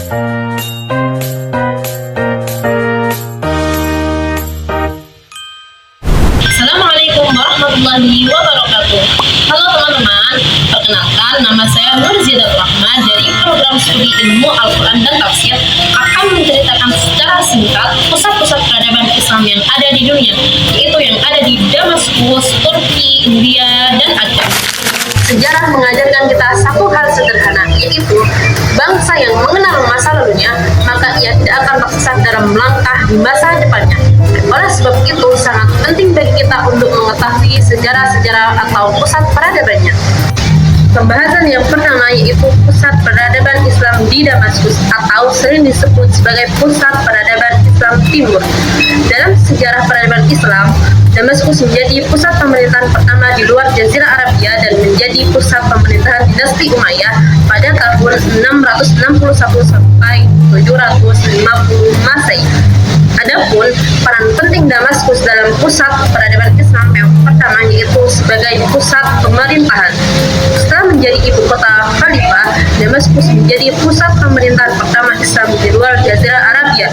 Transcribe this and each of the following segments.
Assalamualaikum warahmatullahi wabarakatuh. Halo teman-teman, perkenalkan nama saya Nur Zidat Rahma dari program studi ilmu Al-Quran dan Tafsir akan menceritakan secara singkat pusat-pusat peradaban Islam yang ada di dunia, yaitu yang ada di Damaskus, Turki, India, dan Aceh. Sejarah mengajarkan kita satu hal sederhana, yaitu bangsa yang mengenal masa lalunya, maka ia tidak akan tersesat dalam langkah di masa depannya. Oleh sebab itu, sangat penting bagi kita untuk mengetahui sejarah-sejarah atau pusat peradabannya. Pembahasan yang pertama yaitu pusat peradaban Islam di Damaskus atau sering disebut sebagai pusat peradaban Islam Timur. Dalam sejarah peradaban Islam, Damaskus menjadi pusat pemerintahan pertama di luar Jazirah Arabia dan menjadi pusat pemerintahan dinasti Umayyah pada tahun 661 sampai 750 Masehi. Adapun peran penting Damaskus dalam pusat peradaban Islam yang pertama yaitu sebagai pusat pemerintahan. Setelah menjadi ibu kota khalifah, Damaskus menjadi pusat pemerintahan pertama Islam di luar Jazirah Arabia.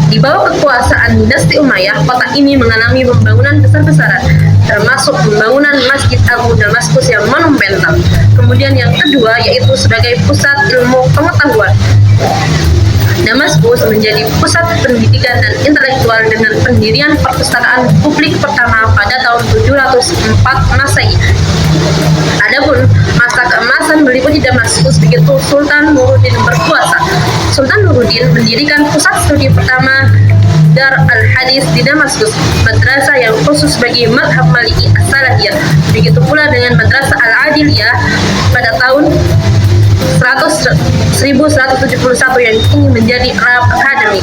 Di bawah kekuasaan dinasti Umayyah, kota ini mengalami pembangunan besar-besaran, termasuk pembangunan Masjid Agung Damaskus yang monumental. Kemudian yang kedua yaitu sebagai pusat ilmu pengetahuan. Damaskus menjadi pusat pendidikan dan intelektual dengan pendirian perpustakaan publik pertama pada tahun 704 Masehi. Adapun masa keemasan meliputi Damaskus begitu Sultan Nuruddin berkuasa. Sultan Nuruddin mendirikan pusat studi pertama Dar al-Hadis di Damaskus, madrasah yang khusus bagi mazhab Maliki as-Salafiyah. Begitu pula dengan madrasah al-Adiliyah pada tahun 1171 yang kini menjadi Arab Academy.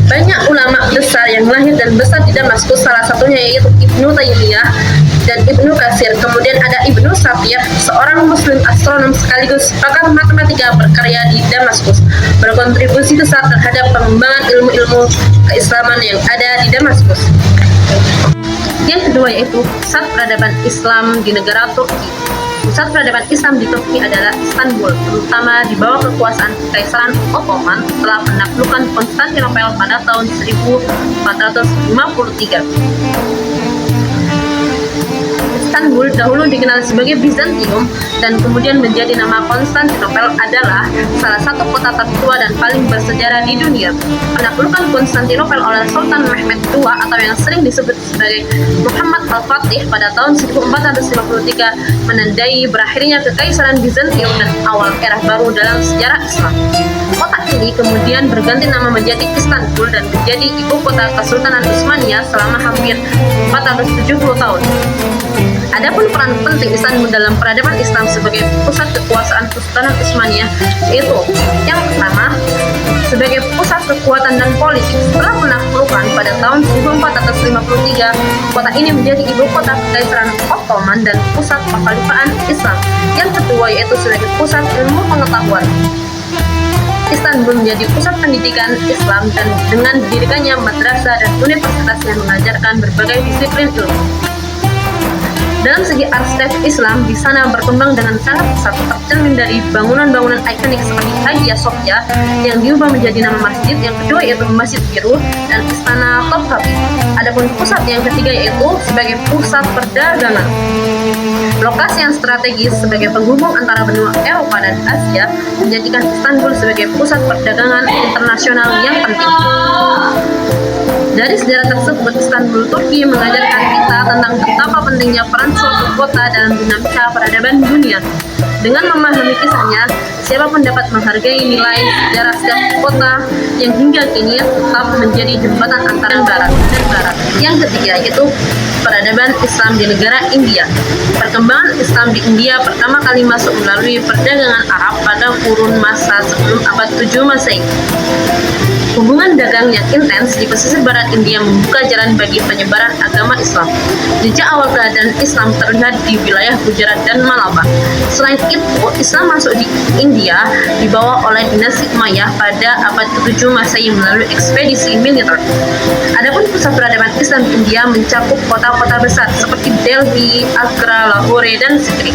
Banyak ulama besar yang lahir dan besar di Damaskus, salah satunya yaitu Ibnu Taimiyah dan Ibnu Katsir. Kemudian ada Ibnu Safir, seorang muslim astronom sekaligus pakar matematika berkarya di Damaskus, berkontribusi besar terhadap pengembangan ilmu-ilmu keislaman yang ada di Damaskus. Yang kedua yaitu pusat peradaban Islam di negara Turki. Pusat peradaban Islam di Turki adalah Istanbul, terutama di bawah kekuasaan Kekaisaran Ottoman setelah penaklukan Konstantinopel pada tahun 1453. Istanbul dahulu dikenal sebagai Bizantium dan kemudian menjadi nama Konstantinopel adalah salah satu kota tertua dan paling bersejarah di dunia. Penaklukan Konstantinopel oleh Sultan Mehmed II atau yang sering disebut sebagai Muhammad Al-Fatih pada tahun 1453 menandai berakhirnya Kekaisaran Bizantium dan awal era baru dalam sejarah Islam. Kota ini kemudian berganti nama menjadi Istanbul dan menjadi ibu kota Kesultanan Utsmaniyah selama hampir 470 tahun. Adapun peran penting Istanbul dalam peradaban Islam sebagai pusat kekuasaan Kesultanan Utsmaniyah yaitu yang pertama sebagai pusat kekuatan dan politik. Setelah penaklukan pada tahun 1453, kota ini menjadi ibu kota Kekaisaran Ottoman dan pusat kekhalifahan Islam. Yang kedua yaitu sebagai pusat ilmu pengetahuan. Istanbul menjadi pusat pendidikan Islam dan dengan didirikannya madrasah dan universitas yang mengajarkan berbagai disiplin ilmu. Dalam segi arsitektur Islam, di sana berkembang dengan sangat pesat, tercermin dari bangunan-bangunan ikonik seperti Hagia Sophia yang diubah menjadi nama masjid. Yang kedua yaitu Masjid Biru dan Istana Topkapi. Adapun pusat yang ketiga yaitu sebagai pusat perdagangan. Lokasi yang strategis sebagai penghubung antara benua Eropa dan Asia menjadikan Istanbul sebagai pusat perdagangan internasional yang penting. Dari sejarah tersebut, Istanbul, Turki mengajarkan kita tentang betapa pentingnya peran suatu kota dalam dinamika peradaban dunia. Dengan memahami kisahnya, siapapun dapat menghargai nilai sejarah setiap kota yang hingga kini tetap menjadi jembatan antara barat dan barat. Yang ketiga yaitu peradaban Islam di negara India. Perkembangan Islam di India pertama kali masuk melalui perdagangan Arab pada kurun masa sebelum abad 7 Masehi. Hubungan dagang yang intens di pesisir barat India membuka jalan bagi penyebaran agama Islam. Jejak awal keadaan Islam terlihat di wilayah Gujarat dan Malabar. Selain itu, Islam masuk di India dibawa oleh dinasti Umayyah pada abad ke-7 Masehi melalui ekspedisi militer. Adapun pusat peradaban Islam di India mencakup kota-kota besar seperti Delhi, Agra, Lahore, dan Sikri.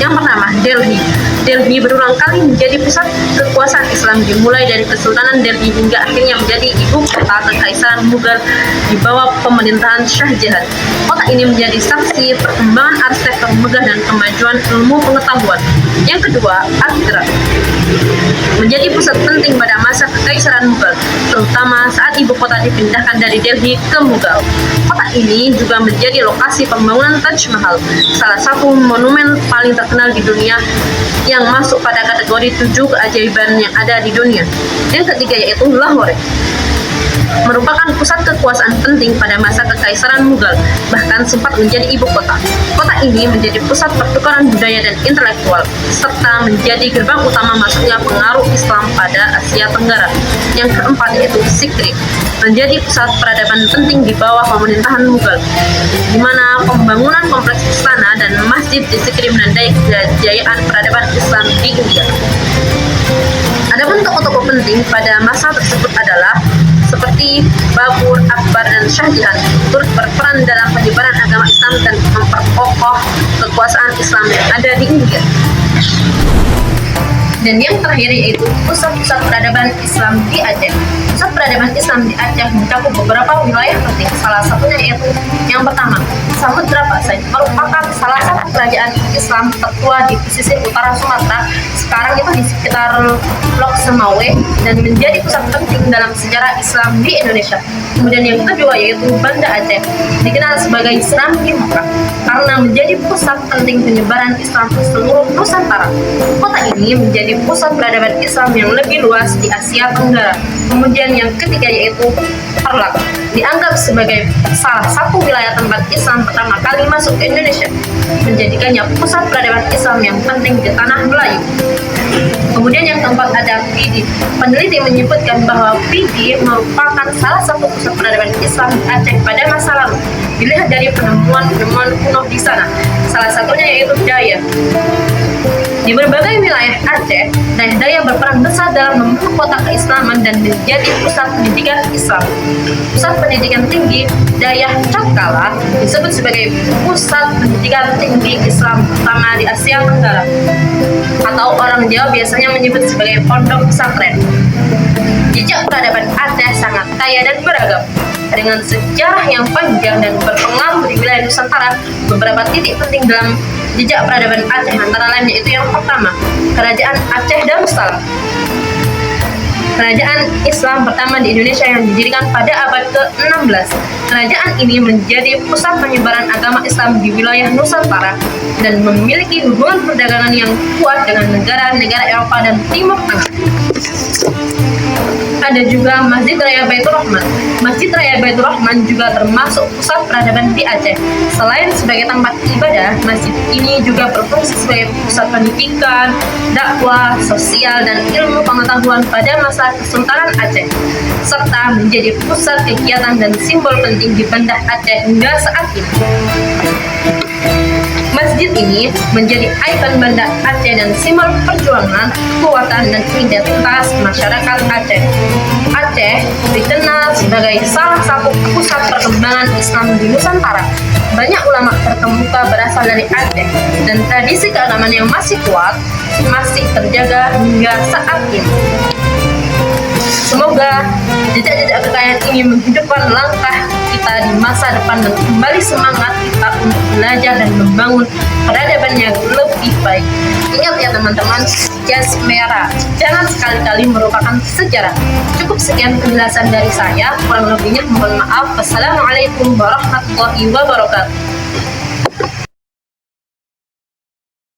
Yang pertama, Delhi. Delhi berulang kali menjadi pusat kekuasaan Islam, dimulai dari Kesultanan Delhi hingga akhirnya menjadi ibu kota Kekaisaran Mughal di bawah pemerintahan Shah Jahan. Kota ini menjadi saksi perkembangan arsitektur megah dan kemajuan ilmu pengetahuan. Yang kedua, Agra. Menjadi pusat penting pada masa Kekaisaran Mughal, terutama saat ibu kota dipindahkan dari Delhi ke Mughal. Kota ini juga menjadi lokasi pembangunan Taj Mahal, salah satu monumen paling terkenal di dunia yang masuk pada kategori 7 keajaiban yang ada di dunia. Yang ketiga yaitu Lahore. Merupakan pusat kekuasaan penting pada masa Kekaisaran Mughal, bahkan sempat menjadi ibu kota. Kota ini menjadi pusat pertukaran budaya dan intelektual, serta menjadi gerbang utama masuknya pengaruh Islam pada Asia Tenggara. Yang keempat yaitu Sikri, menjadi pusat peradaban penting di bawah pemerintahan Mughal, di mana pembangunan kompleks istana dan masjid di Sikri menandai kejayaan peradaban Islam di India. Adapun tokoh-tokoh penting pada masa tersebut adalah seperti Babur, Akbar, dan Shah Jahan turut berperan dalam penyebaran agama Islam dan memperkokoh kekuasaan Islam yang ada di India. Dan yang terakhir yaitu pusat-pusat peradaban Islam di Aceh. Pusat peradaban Islam di Aceh mencakup beberapa wilayah penting. Salah satunya yaitu yang pertama, Samudra Pasai merupakan salah satu kerajaan Islam tertua di pesisir utara Sumatera. Sekarang itu di sekitar Lok Semawe dan menjadi pusat penting dalam sejarah Islam di Indonesia. Kemudian yang kedua yaitu Banda Aceh, dikenal sebagai Serambi Mekah karena menjadi pusat penting penyebaran Islam ke seluruh Nusantara. Kota ini menjadi pusat peradaban Islam yang lebih luas di Asia Tenggara. Kemudian yang ketiga yaitu Tarlak, dianggap sebagai salah satu wilayah tempat Islam pertama kali masuk ke Indonesia, menjadikannya pusat peradaban Islam yang penting di tanah Melayu. Kemudian yang keempat ada Pidi. Peneliti menyebutkan bahwa Pidi merupakan salah satu pusat peradaban Islam di Aceh pada masa lalu. Dilihat dari penemuan-penemuan kuno di sana, salah satunya yaitu Daya. Di berbagai wilayah Aceh, Daya berperan besar dalam membentuk kota keislaman dan menjadi pusat pendidikan Islam. Pusat pendidikan tinggi Daya Cakala disebut sebagai pusat pendidikan tinggi Islam pertama di Asia Tenggara, atau orang Jawa biasanya menyebut sebagai pondok pesantren. Jejak peradaban Aceh sangat kaya dan beragam. Dengan sejarah yang panjang dan berpengaruh di wilayah Nusantara, beberapa titik penting dalam jejak peradaban Aceh antara lain yaitu yang pertama, Kerajaan Aceh Darussalam. Kerajaan Islam pertama di Indonesia yang didirikan pada abad ke-16. Kerajaan ini menjadi pusat penyebaran agama Islam di wilayah Nusantara dan memiliki hubungan perdagangan yang kuat dengan negara-negara Eropa dan Timur Tengah. Ada juga Masjid Raya Baitur Rahman. Masjid Raya Baitur Rahman juga termasuk pusat peradaban di Aceh. Selain sebagai tempat ibadah, masjid ini juga berfungsi sebagai pusat pendidikan, dakwah, sosial, dan ilmu pengetahuan pada masa Kesultanan Aceh, serta menjadi pusat kegiatan dan simbol penting di Banda Aceh hingga saat ini. Masjid ini menjadi ikon Banda Aceh dan simbol perjuangan, kekuatan, dan identitas masyarakat Aceh. Aceh dikenal sebagai salah satu pusat perkembangan Islam di Nusantara. Banyak ulama terkemuka berasal dari Aceh, dan tradisi keagamaan yang masih kuat masih terjaga hingga saat ini. Semoga jejak-jejak kekayaan ini menghidupkan langkah kita di masa depan dan kembali semangat kita untuk belajar dan membangun peradaban yang lebih baik. Ingat ya teman-teman, jas merah jangan sekali-kali merupakan sejarah. Cukup sekian penjelasan dari saya, kurang lebihnya mohon maaf. Wassalamualaikum warahmatullahi wabarakatuh.